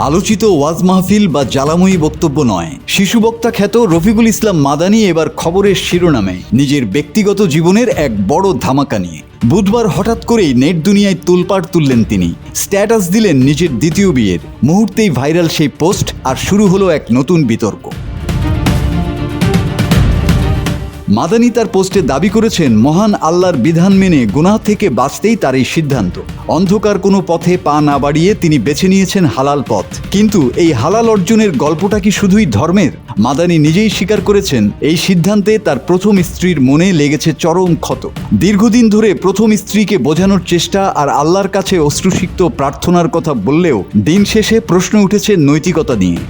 আলোচিত ওয়াজ মাহফিল বা জ্বালাময়ী বক্তব্য নয়, শিশু বক্তা খ্যাত রফিকুল ইসলাম মাদানী এবার খবরের শিরোনামে নিজের ব্যক্তিগত জীবনের এক বড় ধামাকা নিয়ে। বুধবার হঠাৎ করেই নেট দুনিয়ায় তোলপাড় তুললেন তিনি। স্ট্যাটাস দিলেন নিজের দ্বিতীয় বিয়ের। মুহূর্তেই ভাইরাল সেই পোস্ট আর শুরু হলো এক নতুন বিতর্ক। মাদানী তার পোস্টে দাবি করেছেন, মহান আল্লাহর বিধান মেনে গুনাহ থেকে বাঁচতেই তার এই সিদ্ধান্ত। অন্ধকার কোনো পথে পা না বাড়িয়ে তিনি বেছে নিয়েছেন হালাল পথ। কিন্তু এই হালাল অর্জনের গল্পটা কি শুধুই ধর্মের? মাদানী নিজেই স্বীকার করেছেন, এই সিদ্ধান্তে তার প্রথম স্ত্রীর মনে লেগেছে চরম ক্ষত। দীর্ঘদিন ধরে প্রথম স্ত্রীকে বোঝানোর চেষ্টা আর আল্লাহর কাছে অশ্রুসিক্ত প্রার্থনার কথা বললেও দিন শেষে প্রশ্ন উঠেছে নৈতিকতা নিয়ে।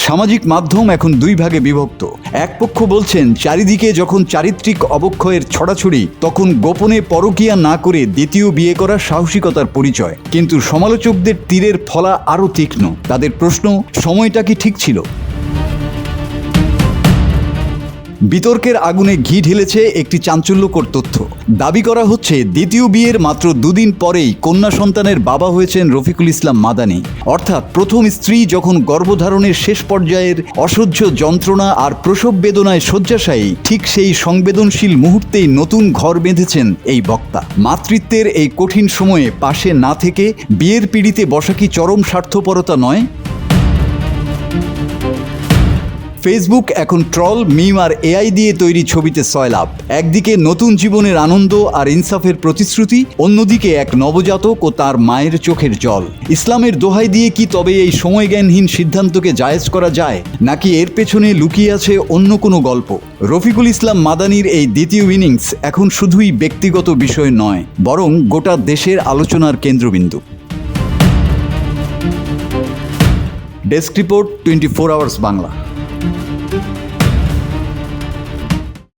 সামাজিক মাধ্যম এখন দুই ভাগে বিভক্ত। এক পক্ষ বলছেন, চারিদিকে যখন চারিত্রিক অবক্ষয়ের ছড়াছড়ি, তখন গোপনে পরকীয়া না করে দ্বিতীয় বিয়ে করা সাহসিকতার পরিচয়। কিন্তু সমালোচকদের তীরের ফলা আরও তীক্ষ্ণ। তাদের প্রশ্ন, সময়টা কি ঠিক ছিল? বিতর্কের আগুনে ঘি ঢেলেছে একটি চাঞ্চল্যকর তথ্য। দাবি করা হচ্ছে, দ্বিতীয় বিয়ের মাত্র দুদিন পরেই কন্যা সন্তানের বাবা হয়েছেন রফিকুল ইসলাম মাদানী। অর্থাৎ প্রথম স্ত্রী যখন গর্ভধারণের শেষ পর্যায়ের অসহ্য যন্ত্রণা আর প্রসব বেদনায় শয্যাশায়ী, ঠিক সেই সংবেদনশীল মুহূর্তেই নতুন ঘর বেঁধেছেন এই বক্তা। মাতৃত্বের এই কঠিন সময়ে পাশে না থেকে বিয়ের পিঁড়িতে বসা কি চরম স্বার্থপরতা নয়? ফেসবুক এখন ট্রল, মিম আর এআই দিয়ে তৈরি ছবিতে সয়লাভ। একদিকে নতুন জীবনের আনন্দ আর ইনসাফের প্রতিশ্রুতি, অন্যদিকে এক নবজাতক ও তার মায়ের চোখের জল। ইসলামের দোহাই দিয়ে কি তবে এই সময়জ্ঞানহীন সিদ্ধান্তকে জায়েজ করা যায়, নাকি এর পেছনে লুকিয়ে আছে অন্য কোনো গল্প? রফিকুল ইসলাম মাদানীর এই দ্বিতীয় ইনিংস এখন শুধুই ব্যক্তিগত বিষয় নয়, বরং গোটা দেশের আলোচনার কেন্দ্রবিন্দু। Desk report, 24 hours Bangla.